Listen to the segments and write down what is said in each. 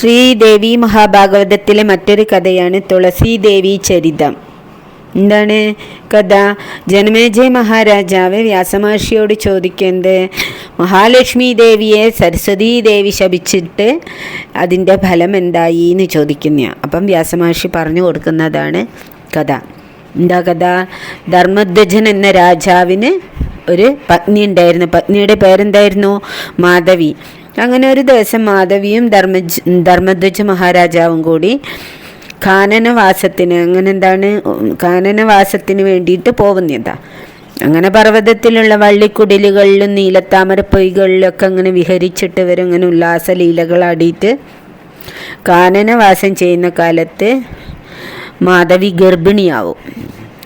ശ്രീദേവി മഹാഭാഗവതത്തിലെ മറ്റൊരു കഥയാണ് തുളസീദേവി ചരിതം. എന്താണ് കഥ? ജനമേജയ മഹാരാജാവ് വ്യാസമഹർഷിയോട് ചോദിക്കുന്നത്, മഹാലക്ഷ്മി ദേവിയെ സരസ്വതീ ദേവി ശപിച്ചിട്ട് അതിൻ്റെ ഫലം എന്തായി എന്ന് ചോദിക്കുന്ന. അപ്പം വ്യാസമഹർഷി പറഞ്ഞു കൊടുക്കുന്നതാണ് കഥ. എന്താ കഥ? ധർമ്മധ്വജൻ എന്ന രാജാവിന് ഒരു പത്നി ഉണ്ടായിരുന്നു. പത്നിയുടെ പേരെന്തായിരുന്നു? മാധവി. അങ്ങനെ ഒരു ദിവസം മാധവിയും ധർമ്മധ്വജ മഹാരാജാവും കൂടി കാനനവാസത്തിന് വേണ്ടിയിട്ട് പോകുന്നതാ. അങ്ങനെ പർവ്വതത്തിലുള്ള വള്ളിക്കുടിലുകളിലും നീലത്താമരപ്പൊയ്കളിലൊക്കെ അങ്ങനെ വിഹരിച്ചിട്ട് ഇവരങ്ങനെ ഉല്ലാസലീലകളാടിയിട്ട് കാനനവാസം ചെയ്യുന്ന കാലത്ത് മാധവി ഗർഭിണിയാവും.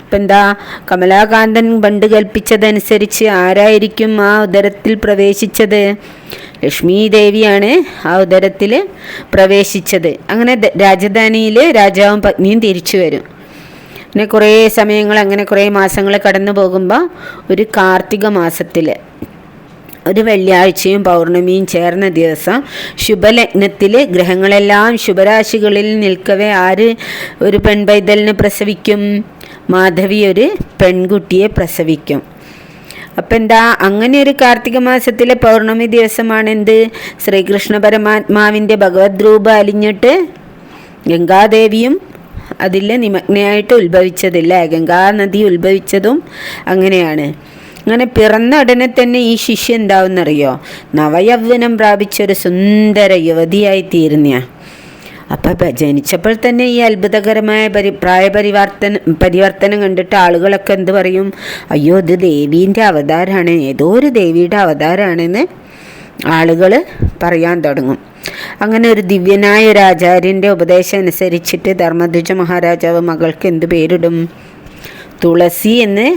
ഇപ്പം എന്താ, കമലാകാന്തൻ പണ്ട് കൽപ്പിച്ചതനുസരിച്ച് ആരായിരിക്കും ആ ഉദരത്തിൽ പ്രവേശിച്ചത്? ലക്ഷ്മി ദേവിയാണ് ആ ഉദരത്തിൽ പ്രവേശിച്ചത്. അങ്ങനെ രാജധാനിയിൽ രാജാവും പത്നിയും തിരിച്ചു വരും. പിന്നെ കുറേ സമയങ്ങൾ, അങ്ങനെ കുറേ മാസങ്ങൾ കടന്നു പോകുമ്പോൾ ഒരു കാർത്തിക മാസത്തിൽ ഒരു വെള്ളിയാഴ്ചയും പൗർണമിയും ചേർന്ന ദിവസം ശുഭലഗ്നത്തിൽ ഗ്രഹങ്ങളെല്ലാം ശുഭരാശികളിൽ നിൽക്കവേ ആര് ഒരു പെൺപൈതലിനെ പ്രസവിക്കും? മാധവി ഒരു പെൺകുട്ടിയെ പ്രസവിക്കും. അപ്പം എന്താ, അങ്ങനെ ഒരു കാർത്തിക മാസത്തിലെ പൗർണമി ദിവസമാണ് എന്ത്, ശ്രീകൃഷ്ണ പരമാത്മാവിൻ്റെ ഭഗവത് രൂപം അലിഞ്ഞിട്ട് ഗംഗാദേവിയും അതിൽ നിമഗ്നയായിട്ട് ഉത്ഭവിച്ചതില്ല. ഗംഗാനദി ഉത്ഭവിച്ചതും അങ്ങനെയാണ്. അങ്ങനെ പിറന്ന ഉടനെ തന്നെ ഈ ശിശു എന്താവുന്നറിയോ? നവയൗവനം പ്രാപിച്ചൊരു സുന്ദര യുവതിയായി തീരുന്ന. അപ്പം ജനിച്ചപ്പോൾ തന്നെ ഈ അത്ഭുതകരമായ പരിവർത്തനം കണ്ടിട്ട് ആളുകളൊക്കെ എന്ത് പറയും? അയ്യോ, ഇത് ദേവീൻ്റെ അവതാരമാണ്, ഏതോ ഒരു ദേവിയുടെ അവതാരമാണെന്ന് ആളുകൾ പറയാൻ തുടങ്ങും. അങ്ങനെ ഒരു ദിവ്യനായ ഒരു ആചാര്യൻ്റെ ഉപദേശം അനുസരിച്ചിട്ട് ധർമ്മധ്വജ മഹാരാജാവ് മകൾക്ക് എന്ത് പേരിടും? തുളസി എന്ന്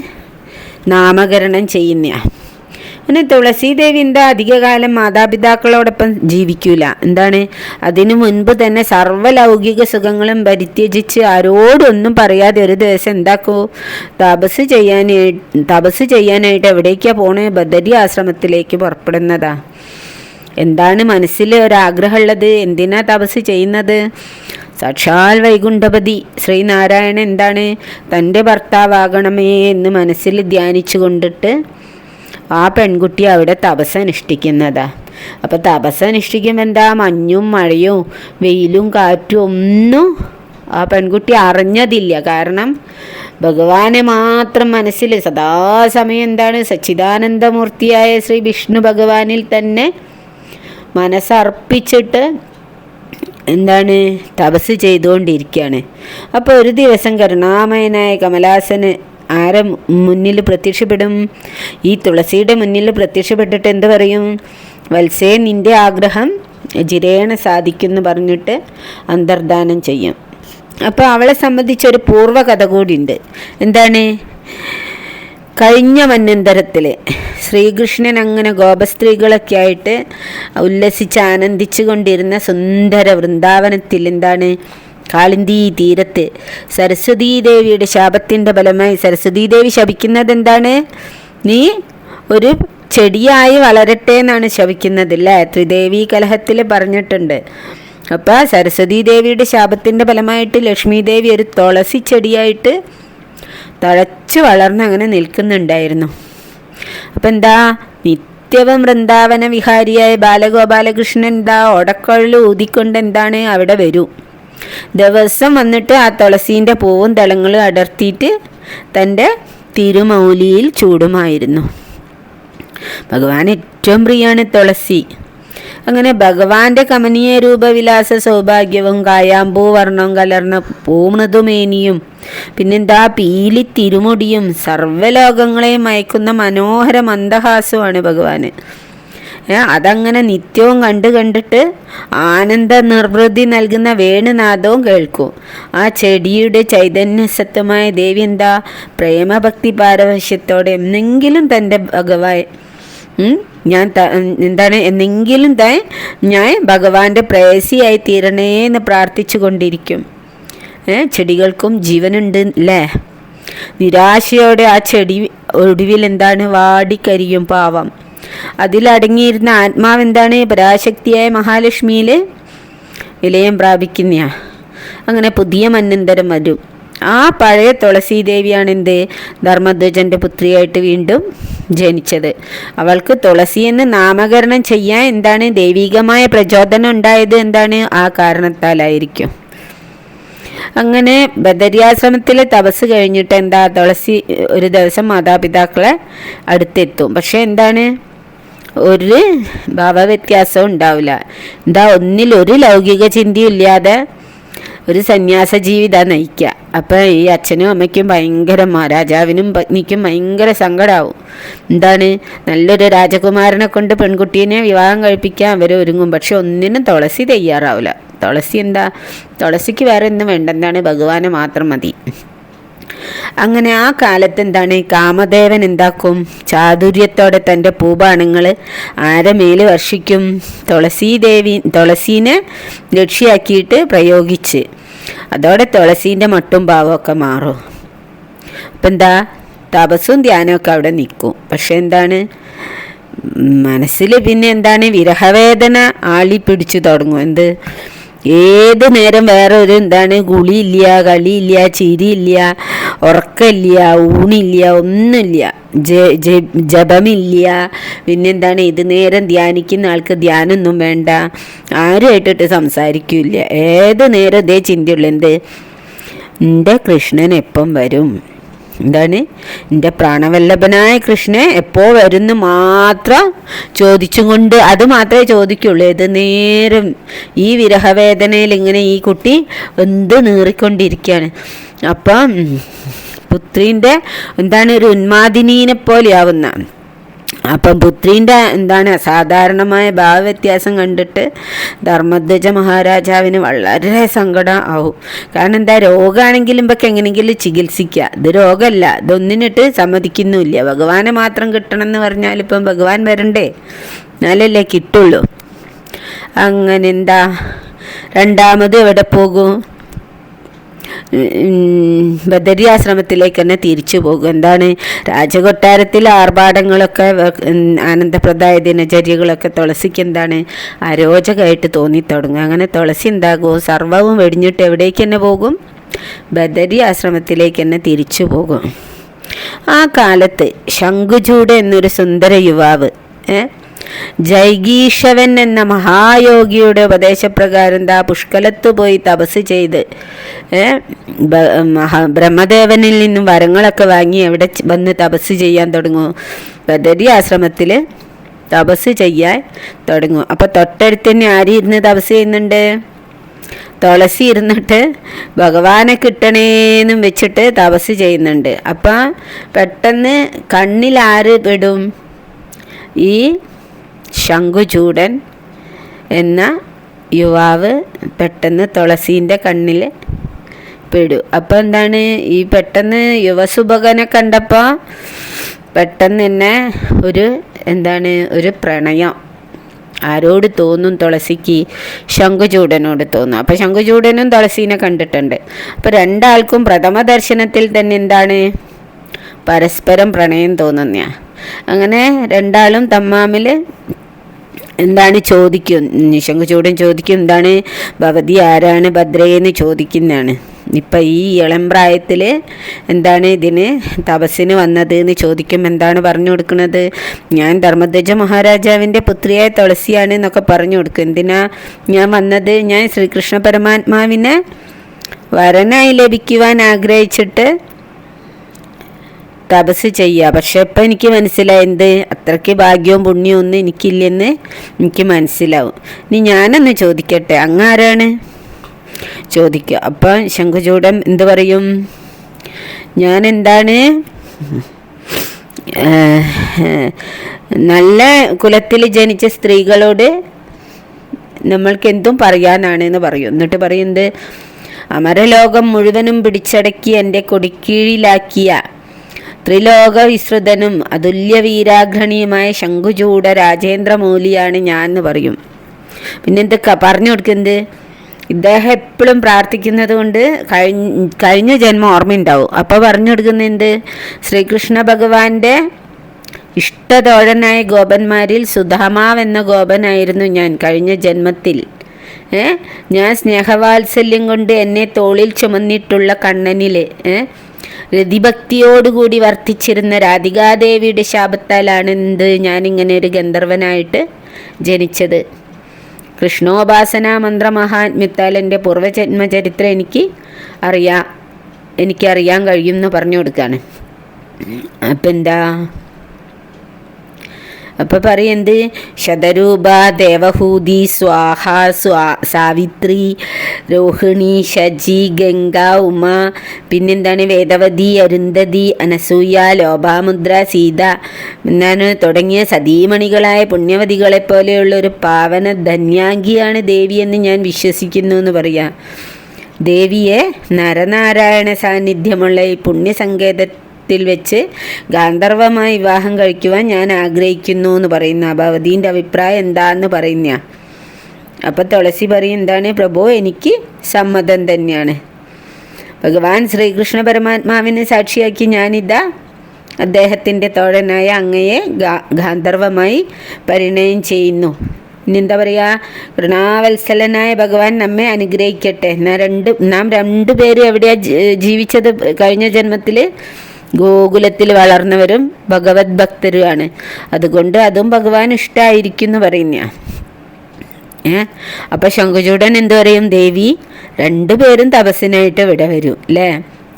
നാമകരണം ചെയ്യുന്ന. പിന്നെ തുളസീദേവി എന്താ അധികകാലം മാതാപിതാക്കളോടൊപ്പം ജീവിക്കൂല. എന്താണ്, അതിനു മുൻപ് തന്നെ സർവ്വലൗകിക സുഖങ്ങളും പരിത്യജിച്ച് ആരോടൊന്നും പറയാതെ ഒരു ദിവസം എന്താക്കൂ? തപസ് ചെയ്യാനായിട്ട് എവിടേക്കാണ് പോണേ? ബദരി ആശ്രമത്തിലേക്ക് പുറപ്പെടുന്നതാ. എന്താണ് മനസ്സിൽ ഒരാഗ്രഹമുള്ളത്? എന്തിനാ തപസ് ചെയ്യുന്നത്? സാക്ഷാൽ വൈകുണ്ഠപതി ശ്രീനാരായണൻ എന്താണ് തൻ്റെ ഭർത്താവാകണമേ എന്ന് മനസ്സിൽ ധ്യാനിച്ചു കൊണ്ടിട്ട് ആ പെൺകുട്ടി അവിടെ തപസ് അനുഷ്ഠിക്കുന്നതാ. അപ്പോൾ തപസ് അനുഷ്ഠിക്കുമ്പോൾ എന്താ, മഞ്ഞും മഴയും വെയിലും കാറ്റും ഒന്നും ആ പെൺകുട്ടി അറിഞ്ഞതില്ല. കാരണം ഭഗവാനെ മാത്രം മനസ്സിൽ സദാസമയം എന്താണ്, സച്ചിദാനന്ദമൂർത്തിയായ ശ്രീ വിഷ്ണു ഭഗവാനിൽ തന്നെ മനസ്സർപ്പിച്ചിട്ട് എന്താണ് തപസ് ചെയ്തുകൊണ്ടിരിക്കുകയാണ്. അപ്പോൾ ഒരു ദിവസം കരുണാമയനായ കമലാസന് ആരെ മുന്നിൽ പ്രത്യക്ഷപ്പെടും? ഈ തുളസിയുടെ മുന്നിൽ പ്രത്യക്ഷപ്പെട്ടിട്ട് എന്ത് പറയും? വത്സേ, നിൻ്റെ ആഗ്രഹം ജിരേണ സാധിക്കുമെന്ന് പറഞ്ഞിട്ട് അന്തർദാനം ചെയ്യും. അപ്പോൾ അവളെ സംബന്ധിച്ചൊരു പൂർവ്വകഥ കൂടിയുണ്ട്. എന്താണ്? കഴിഞ്ഞ മന്വന്തരത്തിൽ ശ്രീകൃഷ്ണൻ അങ്ങനെ ഗോപസ്ത്രീകളൊക്കെ ആയിട്ട് ഉല്ലസിച്ച് ആനന്ദിച്ചു കൊണ്ടിരുന്ന സുന്ദര വൃന്ദാവനത്തിൽ എന്താണ്, കാളിന്തി തീരത്ത് സരസ്വതീ ദേവിയുടെ ശാപത്തിൻ്റെ ഫലമായി സരസ്വതീദേവി ശപിക്കുന്നത് എന്താണ്? നീ ഒരു ചെടിയായി വളരട്ടെ എന്നാണ് ശപിക്കുന്നത് അല്ലേ? ത്രിദേവി കലഹത്തിൽ പറഞ്ഞിട്ടുണ്ട്. അപ്പോൾ സരസ്വതീ ദേവിയുടെ ശാപത്തിൻ്റെ ഫലമായിട്ട് ലക്ഷ്മി ദേവി ഒരു തുളസി ചെടിയായിട്ട് തഴച്ച് വളർന്ന് അങ്ങനെ നിൽക്കുന്നുണ്ടായിരുന്നു. അപ്പം എന്താ, നിത്യവും വൃന്ദാവന വിഹാരിയായ ബാലഗോപാലകൃഷ്ണൻ എന്താ ഒടക്കൊഴൽ ഊതിക്കൊണ്ട് എന്താണ് അവിടെ വരും. ദിവസം വന്നിട്ട് ആ തുളസീൻ്റെ പൂവും ദളങ്ങളും അടർത്തിയിട്ട് തൻ്റെ തിരുമൗലിയിൽ ചൂടുമായിരുന്നു. ഭഗവാൻ ഏറ്റവും പ്രിയാണ് തുളസി. അങ്ങനെ ഭഗവാന്റെ കമനീയ രൂപവിലാസ സൗഭാഗ്യവും കായാമ്പൂ വർണ്ണവും കലർന്ന പൂമൃദുമേനിയും പിന്നെന്താ പീലി തിരുമുടിയും സർവ്വലോകങ്ങളെയും മയക്കുന്ന മനോഹര മന്ദഹാസമാണ് ഭഗവാന്. അതങ്ങനെ നിത്യവും കണ്ടിട്ട് ആനന്ദ നിർവൃതി നൽകുന്ന വേണുനാദവും കേൾക്കും. ആ ചെടിയുടെ ചൈതന്യസത്വമായ ദേവി എന്താ പ്രേമഭക്തി പാരവശ്യത്തോടെ എന്നെങ്കിലും തൻ്റെ ഭഗവാൻ എന്നെങ്കിലും ഞാൻ ഭഗവാന്റെ പ്രേയസിയായി തീരണേ എന്ന് പ്രാർത്ഥിച്ചു കൊണ്ടിരിക്കും. ചെടികൾക്കും ജീവനുണ്ട് അല്ലേ? നിരാശയോടെ ആ ചെടി ഒടുവിൽ എന്താണ് വാടിക്കരിയും പാവം. അതിലടങ്ങിയിരുന്ന ആത്മാവെന്താണ്? പരാശക്തിയായ മഹാലക്ഷ്മിയിൽ വിലയം പ്രാപിക്കുന്ന അങ്ങനെ പുതിയ മന്വന്തരം വരും. ആ പഴയ തുളസീദേവിയാണ് എന്ത് ധർമ്മധ്വജൻ്റെ പുത്രിയായിട്ട് വീണ്ടും ജനിച്ചത്. അവൾക്ക് തുളസി എന്ന് നാമകരണം ചെയ്യാൻ എന്താണ് ദൈവികമായ പ്രചോദനം ഉണ്ടായത് എന്താണ് ആ കാരണത്താലായിരിക്കും. അങ്ങനെ ബദരിയാശ്രമത്തിലെ തപസ് കഴിഞ്ഞിട്ട് എന്താ തുളസി ഒരു ദിവസം മാതാപിതാക്കളെ അടുത്തെത്തും. പക്ഷെ എന്താണ് ഒരു ഭാവവ്യത്യാസവും ഉണ്ടാവില്ല. എന്താ ഒന്നിലൊരു ലൗകിക ചിന്തയും ഇല്ലാതെ ഒരു സന്യാസ ജീവിതം നയിക്കുക. അപ്പം ഈ അച്ഛനും അമ്മയ്ക്കും ഭയങ്കര രാജാവിനും പത്നിക്കും ഭയങ്കര സങ്കടമാവും. എന്താണ് നല്ലൊരു രാജകുമാരനെ കൊണ്ട് പെൺകുട്ടീനെ വിവാഹം കഴിപ്പിക്കാൻ അവർ ഒരുങ്ങും. പക്ഷെ ഒന്നിനും തുളസി തയ്യാറാവില്ല. തുളസി എന്താ തുളസിക്ക് വേറെ ഒന്നും വേണ്ട, എന്താണ് ഭഗവാനെ മാത്രം മതി. അങ്ങനെ ആ കാലത്ത് എന്താണ് കാമദേവൻ എന്താക്കും ചാതുര്യത്തോടെ തൻ്റെ പൂബാണങ്ങൾ ആരെ മേല് വർഷിക്കും തുളസീനെ ലക്ഷ്യാക്കിയിട്ട് പ്രയോഗിച്ച്. അതോടെ തുളസീൻ്റെ മട്ടും ഭാവമൊക്കെ മാറും. അപ്പം എന്താ തപസ്സും ധ്യാനമൊക്കെ അവിടെ നിൽക്കും. പക്ഷെ എന്താണ് മനസ്സിൽ പിന്നെ എന്താണ് വിരഹവേദന ആളി പിടിച്ചു തുടങ്ങും. എന്ത് ഏത് നേരം വേറെ ഒരു എന്താണ് കുളിയില്ല, കളിയില്ല, ചിരിയില്ല, ഉറക്കമില്ല, ഊണില്ല, ഒന്നുമില്ല, ജപമില്ല. പിന്നെന്താണ് ഇത് നേരം ധ്യാനിക്കുന്ന ആൾക്ക് ധ്യാനമൊന്നും വേണ്ട, ആരുമായിട്ടിട്ട് സംസാരിക്കില്ല. ഏത് നേരം ഇതേ ചിന്തയുള്ളൂ. എന്ത് എൻ്റെ കൃഷ്ണൻ എപ്പം വരും, എന്താണ് എൻ്റെ പ്രാണവല്ലഭനായ കൃഷ്ണൻ എപ്പോൾ വരുന്നു മാത്രം ചോദിച്ചും കൊണ്ട് അത് മാത്രമേ ചോദിക്കുള്ളൂ. ഏത് നേരം ഈ വിരഹവേദനയിൽ ഇങ്ങനെ ഈ കുട്ടി എന്ത് നീറിക്കൊണ്ടിരിക്കുകയാണ്. അപ്പം പുത്രീൻ്റെ എന്താണ് ഒരു ഉന്മാദിനീനെ പോലെയാവുന്ന. അപ്പം പുത്രീൻ്റെ എന്താണ് അസാധാരണമായ ഭാവവ്യത്യാസം കണ്ടിട്ട് ധർമ്മധ്വജ മഹാരാജാവിന് വളരെ സങ്കടം ആവും. കാരണം എന്താ രോഗമാണെങ്കിലും ഇപ്പൊക്കെ എങ്ങനെയെങ്കിലും ചികിത്സിക്കുക. ഇത് രോഗമല്ല, ഇതൊന്നിനിട്ട് സമ്മതിക്കുന്നുമില്ല. ഭഗവാനെ മാത്രം കിട്ടണം എന്ന് പറഞ്ഞാൽ ഇപ്പം ഭഗവാൻ വരണ്ടേ, എന്നാലല്ലേ കിട്ടുള്ളൂ. അങ്ങനെ എന്താ രണ്ടാമത് എവിടെ പോകും ബദരിയാശ്രമത്തിലേക്ക് തന്നെ തിരിച്ചു പോകും. എന്താണ് രാജകൊട്ടാരത്തിലെ ആർഭാടങ്ങളൊക്കെ ആനന്ദപ്രദായ ദിനചര്യകളൊക്കെ തുളസിക്ക് എന്താണ് അരോചകമായിട്ട് തോന്നിത്തുടങ്ങും. അങ്ങനെ തുളസി എന്താകും സർവവും വെടിഞ്ഞിട്ട് എവിടേക്ക് തന്നെ പോകും ബദരി ആശ്രമത്തിലേക്ക് തന്നെ തിരിച്ചു പോകും. ആ കാലത്ത് ശംഖുചൂഡ് എന്നൊരു സുന്ദര യുവാവ് ജൈഗീഷവൻ എന്ന മഹായോഗിയുടെ ഉപദേശപ്രകാരം എന്താ പുഷ്കലത്ത് പോയി തപസ് ചെയ്ത് ബ്രഹ്മദേവനിൽ നിന്നും വരങ്ങളൊക്കെ വാങ്ങി എവിടെ വന്ന് തപസ് ചെയ്യാൻ തുടങ്ങും ബദരി ആശ്രമത്തിൽ തപസ് ചെയ്യാൻ തുടങ്ങും. അപ്പോൾ തൊട്ടടുത്ത് തന്നെ ആര് ഇരുന്ന് തപസ് ചെയ്യുന്നുണ്ട് തുളസി ഇരുന്നിട്ട് ഭഗവാനെ കിട്ടണേന്നും വെച്ചിട്ട് തപസ് ചെയ്യുന്നുണ്ട്. അപ്പം പെട്ടെന്ന് കണ്ണിൽ ആര് പെടും ഈ ശംഖുചൂടൻ എന്ന യുവാവ് പെട്ടെന്ന് തുളസീൻ്റെ കണ്ണിൽ പെടും. അപ്പോൾ എന്താണ് ഈ പെട്ടെന്ന് യുവസുഭകനെ കണ്ടപ്പോൾ പെട്ടെന്ന് തന്നെ ഒരു പ്രണയം ആരോട് തോന്നും തുളസിക്ക് ശംഖുചൂടനോട് തോന്നും. അപ്പോൾ ശംഖുചൂടനും തുളസീനെ കണ്ടിട്ടുണ്ട്. അപ്പോൾ രണ്ടാൾക്കും പ്രഥമ ദർശനത്തിൽ തന്നെ എന്താണ് പരസ്പരം പ്രണയം തോന്നുന്ന. അങ്ങനെ രണ്ടാളും തമ്മാമിൽ എന്താണ് ചോദിക്കും. ശംഖുചൂടൻ ചോദിക്കും എന്താണ് ഭവതി ആരാണ് ഭദ്രയെന്ന് ചോദിക്കുന്നതാണ്. ഇപ്പം ഈ ഇളം പ്രായത്തിൽ എന്താണ് ഇതിന് തപസ്സിന് വന്നത് എന്ന് ചോദിക്കും. എന്താണ് പറഞ്ഞു കൊടുക്കുന്നത് ഞാൻ ധർമ്മധ്വജ മഹാരാജാവിൻ്റെ പുത്രിയായ തുളസിയാണ് എന്നൊക്കെ പറഞ്ഞു കൊടുക്കും. എന്തിനാ ഞാൻ വന്നത് ഞാൻ ശ്രീകൃഷ്ണ പരമാത്മാവിനെ വരനായി ലഭിക്കുവാൻ ആഗ്രഹിച്ചിട്ട് തപസ് ചെയ്യുക. പക്ഷെ ഇപ്പം എനിക്ക് മനസ്സിലായി എന്ത് അത്രയ്ക്ക് ഭാഗ്യവും പുണ്യവും ഒന്നും എനിക്കില്ലെന്ന് എനിക്ക് മനസ്സിലാവും. ഇനി ഞാനൊന്ന് ചോദിക്കട്ടെ അങ്ങാരാണ് ചോദിക്കുക. അപ്പം ശംഖുചൂടൻ എന്ത് പറയും ഞാൻ എന്താണ് നല്ല കുലത്തിൽ ജനിച്ച സ്ത്രീകളോട് നമ്മൾക്ക് എന്തും പറയാനാണ് എന്ന് പറയും. എന്നിട്ട് പറയുന്നത് അമരലോകം മുഴുവനും പിടിച്ചടക്കി എൻ്റെ കൊടിക്കീഴിലാക്കിയ ത്രിലോക വിസ്തൃതനും അതുല്യ വീരാഗ്രഹണിയുമായ ശംഖുചൂഡ രാജേന്ദ്രമൂലിയാണ് ഞാൻ എന്ന് പറയും. പിന്നെ എന്തൊക്കെ പറഞ്ഞു കൊടുക്കുന്നത് ഇദ്ദേഹം എപ്പോഴും പ്രാർത്ഥിക്കുന്നത് കൊണ്ട് കഴിഞ്ഞ ജന്മം ഓർമ്മയുണ്ടാവും. അപ്പോൾ പറഞ്ഞു കൊടുക്കുന്നത് എന്ത് ശ്രീകൃഷ്ണ ഭഗവാന്റെ ഇഷ്ടതോഴനായ ഗോപന്മാരിൽ സുധാമാവെന്ന ഗോപനായിരുന്നു ഞാൻ കഴിഞ്ഞ ജന്മത്തിൽ ഞാൻ സ്നേഹവാത്സല്യം കൊണ്ട് എന്നെ തോളിൽ ചുമന്നിട്ടുള്ള കണ്ണനിൽ രതിഭക്തിയോടുകൂടി വർത്തിച്ചിരുന്ന രാധികാദേവിയുടെ ശാപത്താലാണ് ഞാനിങ്ങനെ ഒരു ഗന്ധർവനായിട്ട് ജനിച്ചത്. കൃഷ്ണോപാസനാ മന്ത്രമഹാത്മ്യത്താൽ എൻ്റെ പൂർവ്വജന്മചരിത്രം എനിക്കറിയാൻ കഴിയും എന്ന് പറഞ്ഞു കൊടുക്കുകയാണ്. അപ്പം എന്താ അപ്പം പറയുന്നത്, ശതരൂപ, ദേവഹൂതി, സ്വാഹ, സാവിത്രി, രോഹിണി, ശചി, ഗംഗ, ഉമ, പിന്നെന്താണ് വേദവതി, അരുന്ധതി, അനസൂയ, ലോപാമുദ്ര, സീത തുടങ്ങിയ സതീമണികളായ പുണ്യവതികളെപ്പോലെയുള്ള ഒരു പാവന ധന്യാംഗിയാണ് ദേവിയെന്ന് ഞാൻ വിശ്വസിക്കുന്നു എന്ന് പറയാം. ദേവിയെ നരനാരായണ സാന്നിധ്യമുള്ള ഈ പുണ്യസങ്കേതത്തിൽ വെച്ച് ഗാന്ധർവമായി വിവാഹം കഴിക്കുവാൻ ഞാൻ ആഗ്രഹിക്കുന്നു എന്ന് പറയുന്ന ഭഗവതീൻ്റെ അഭിപ്രായം എന്താന്ന് പറയുന്ന. അപ്പം തുളസി പറയും, എന്താണ് പ്രഭു, എനിക്ക് സമ്മതം തന്നെയാണ്. ഭഗവാൻ ശ്രീകൃഷ്ണ പരമാത്മാവിനെ സാക്ഷിയാക്കി ഞാനിതാ അദ്ദേഹത്തിൻ്റെ തോഴനായ അങ്ങയെ ഗാന്ധർവമായി പരിണയം ചെയ്യുന്നു. ഇനി എന്താ പറയുക, കരുണാവത്സലനായ ഭഗവാൻ നമ്മെ അനുഗ്രഹിക്കട്ടെ. നാം രണ്ടുപേരും എവിടെയാണ് ജീവിച്ചത്? കഴിഞ്ഞ ജന്മത്തിൽ ഗോകുലത്തിൽ വളർന്നവരും ഭഗവത് ഭക്തരുമാണ്. അതുകൊണ്ട് അതും ഭഗവാൻ ഇഷ്ടമായിരിക്കും എന്ന് പറയുന്ന. അപ്പം ശംഖുചൂടൻ എന്തു പറയും, ദേവി രണ്ടുപേരും തപസ്സിനായിട്ട് ഇവിടെ വരൂ അല്ലേ,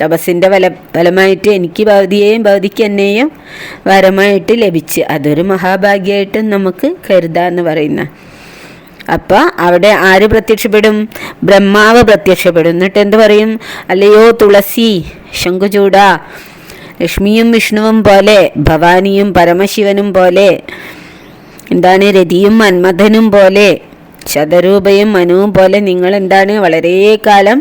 തപസ്സിൻ്റെ ഫലമായിട്ട് എനിക്ക് ഭവതിയെയും ഭവതിക്ക് എന്നെയും വരമായിട്ട് ലഭിച്ച് അതൊരു മഹാഭാഗ്യമായിട്ട് നമുക്ക് കരുതാമെന്ന് പറയുന്ന. അപ്പം അവിടെ ആര് പ്രത്യക്ഷപ്പെടും? ബ്രഹ്മാവ് പ്രത്യക്ഷപ്പെടും. എന്നിട്ട് എന്ത് പറയും, അല്ലയോ തുളസി, ശംഖുചൂട, ലക്ഷ്മിയും വിഷ്ണുവും പോലെ ഭവാനിയും പരമശിവനും പോലെ എന്താണ് രതിയും മന്മഥനും പോലെ ശതരൂപയും മനുവും പോലെ നിങ്ങൾ എന്താണ് വളരെ കാലം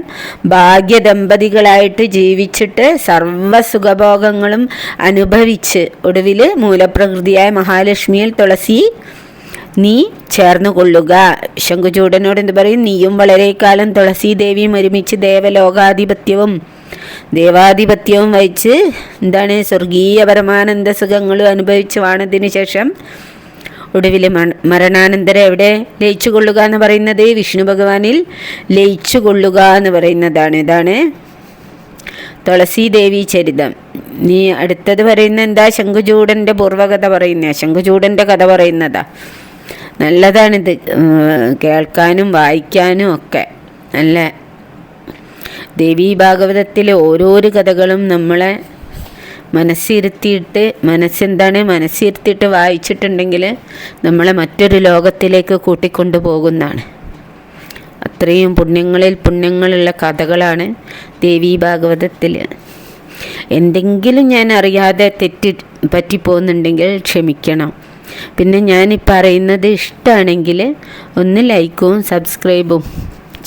ഭാഗ്യദമ്പതികളായിട്ട് ജീവിച്ചിട്ട് സർവ്വസുഖഭോഗങ്ങളും അനുഭവിച്ച് ഒടുവിൽ മൂലപ്രകൃതിയായ മഹാലക്ഷ്മിയിൽ തുളസി നീ ചേർന്നു കൊള്ളുക. ശംഖുചൂടനോട് എന്ത് പറയും, നീയും വളരെ കാലം തുളസി ദേവിയും ഒരുമിച്ച് ദേവാധിപത്യവും വഹിച്ച് എന്താണ് സ്വർഗീയ പരമാനന്ദ സുഖങ്ങളും അനുഭവിച്ച് വാണതിന് ശേഷം ഒടുവിൽ മരണാനന്തരം എവിടെ ലയിച്ചു കൊള്ളുക എന്ന് പറയുന്നത്? വിഷ്ണു ഭഗവാനിൽ ലയിച്ചു കൊള്ളുക എന്ന് പറയുന്നതാണ്. ഇതാണ് തുളസി ദേവി ചരിതം. നീ അടുത്തത് പറയുന്ന എന്താ? ശംഖുചൂടൻ്റെ പൂർവ്വകഥ പറയുന്ന, ശംഖുചൂടൻ്റെ കഥ പറയുന്നതാ. നല്ലതാണിത് കേൾക്കാനും വായിക്കാനും ഒക്കെ. നല്ല ദേവീ ഭാഗവതത്തിലെ ഓരോരോ കഥകളും നമ്മളെ മനസ്സിരുത്തിയിട്ട് വായിച്ചിട്ടുണ്ടെങ്കിൽ നമ്മളെ മറ്റൊരു ലോകത്തിലേക്ക് കൂട്ടിക്കൊണ്ടു പോകുന്നതാണ്. അത്രയും പുണ്യങ്ങളുള്ള കഥകളാണ് ദേവീ ഭാഗവതത്തിൽ. എന്തെങ്കിലും ഞാൻ അറിയാതെ പറ്റിപ്പോകുന്നുണ്ടെങ്കിൽ ക്ഷമിക്കണം. പിന്നെ ഞാൻ പറയുന്നത് ഇഷ്ടമാണെങ്കിൽ ഒന്ന് ലൈക്കും സബ്സ്ക്രൈബും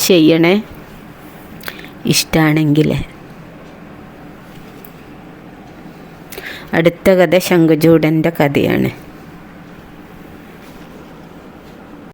ചെയ്യണേ. ഇഷ്ടമാണെങ്കിൽ. അടുത്ത കഥ ശംഖുചൂടൻ്റെ കഥയാണ്.